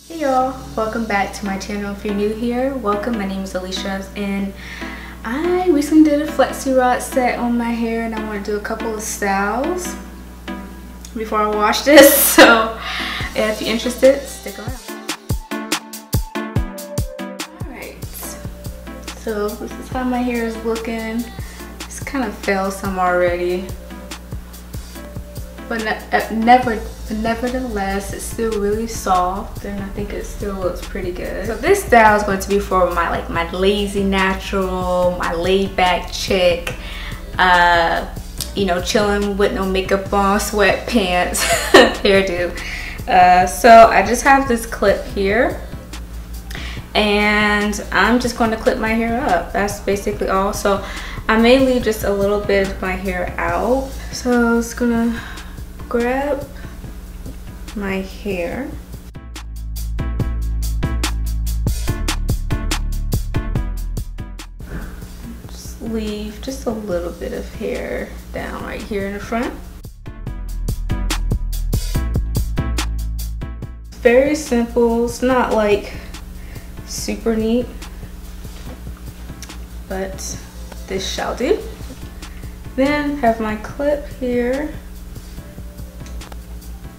Hey y'all, welcome back to my channel. If you're new here, welcome. My name is ALIcia and I recently did a flexi rod set on my hair and I want to do a couple of styles before I wash this. So if you're interested, stick around. Alright, so this is how my hair is looking. It's kind of fell some already, but nevertheless it's still really soft and I think it still looks pretty good. So this style is going to be for my lazy natural, my laid back chick, you know, chilling with no makeup on, sweatpants hairdo. So I just have this clip here and I'm just going to clip my hair up. That's basically all. So I may leave just a little bit of my hair out. So I was gonna grab my hair, just leave just a little bit of hair down right here in the front. Very simple, it's not like super neat, but this shall do. Then have my clip here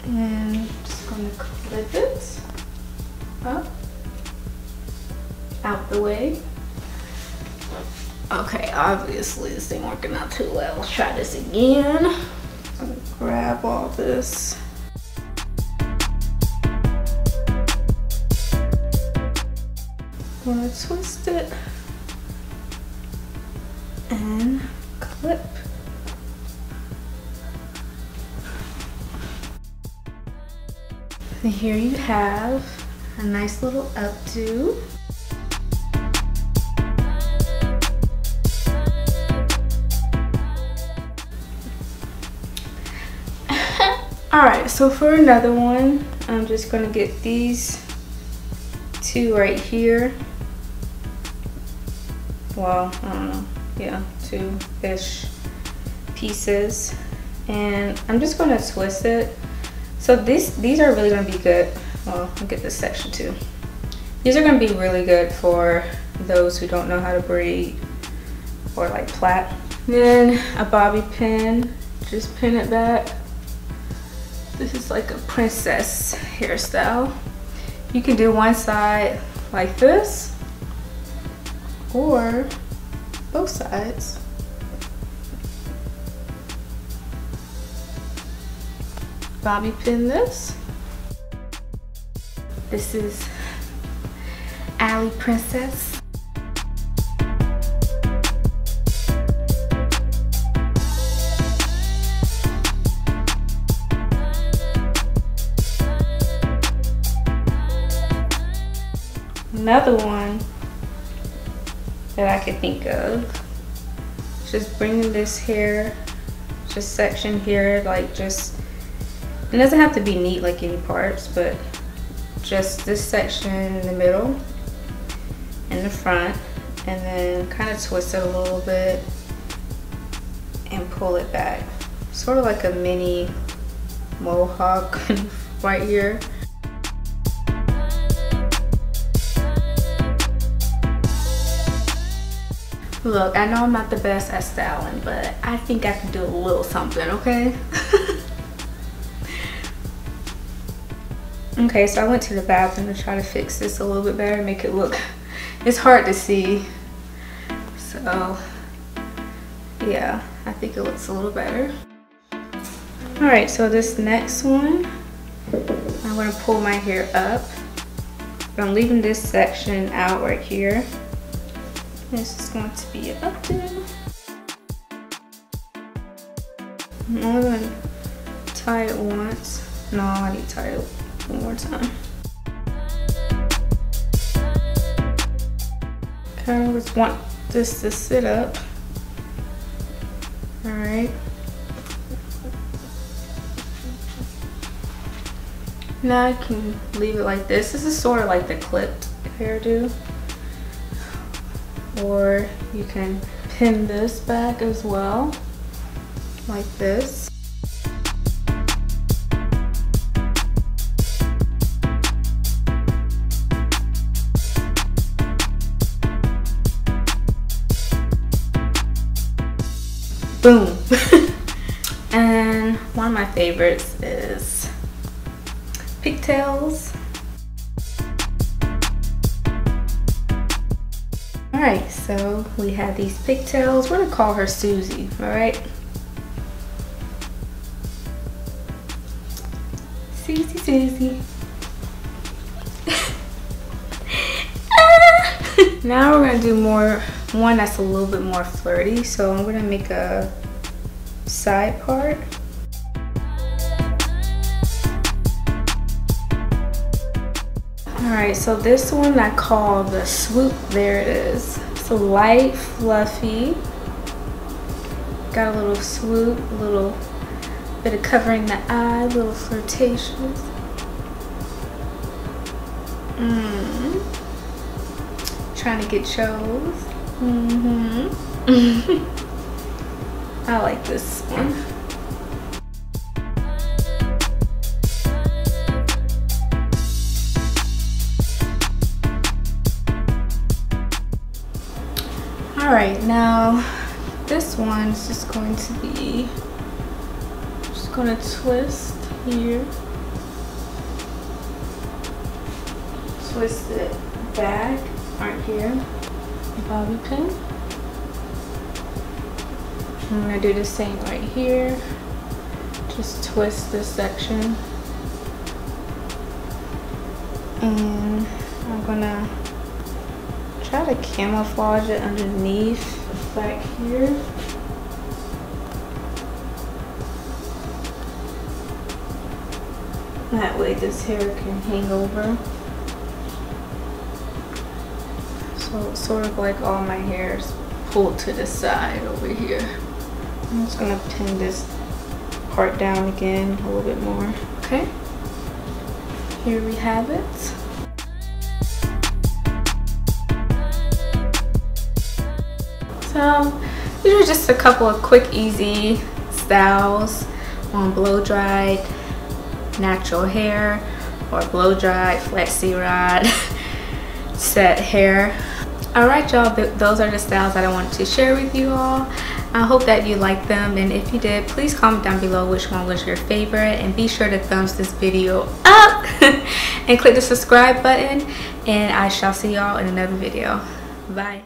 and just gonna clip it up out the way. Okay, obviously this ain't working out too well. Let's try this again. I'm gonna grab all this. I'm gonna twist it and clip. And here you have a nice little updo. Alright, so for another one, I'm just gonna get these two right here. Well, I don't know. Yeah, two-ish pieces. And I'm just gonna twist it. So these are really gonna be good. Well, I'll get this section too. These are gonna be really good for those who don't know how to braid or like plait. Then a bobby pin, just pin it back. This is like a princess hairstyle. You can do one side like this or both sides. Bobby pin this. This is Ali Princess. Another one that I could think of, just bringing this hair, just section here, like just, it doesn't have to be neat like any parts, but just this section in the middle, in the front, and then kind of twist it a little bit and pull it back. Sort of like a mini mohawk right here. Look, I know I'm not the best at styling, but I think I can do a little something, okay? Okay, so I went to the bathroom to try to fix this a little bit better, make it look, it's hard to see. So, yeah, I think it looks a little better. Alright, so this next one, I'm gonna pull my hair up. I'm leaving this section out right here. This is going to be an updo. I'm only going to tie it once. No, I need to tie it one more time. Kind of just want this to sit up. Alright. Now I can leave it like this. This is sort of like the clipped hairdo. Or you can pin this back as well, like this. Boom. And one of my favorites is pigtails. Alright, so we have these pigtails. We're gonna call her Susie, alright? Susie. Now we're gonna do one that's a little bit more flirty. So I'm gonna make a side part. Alright, so this one I call the swoop. There it is. So light, fluffy. Got a little swoop, a little bit of covering the eye, a little flirtatious. Trying to get chose. I like this one. All right, now this one is just going to be, just going to twist here, twist it back right here, bobby pin. I'm gonna do the same right here. Just twist this section, and I'm gonna try to camouflage it underneath back here. That way this hair can hang over. So it's sort of like all my hair is pulled to the side over here. I'm just gonna pin this part down again a little bit more. Okay, here we have it. So these are just a couple of quick, easy styles on blow dried natural hair or blow dried flexi rod set hair. Alright y'all, those are the styles that I wanted to share with you all. I hope that you liked them, and if you did, please comment down below which one was your favorite, and be sure to thumbs this video up and click the subscribe button, and I shall see y'all in another video. Bye.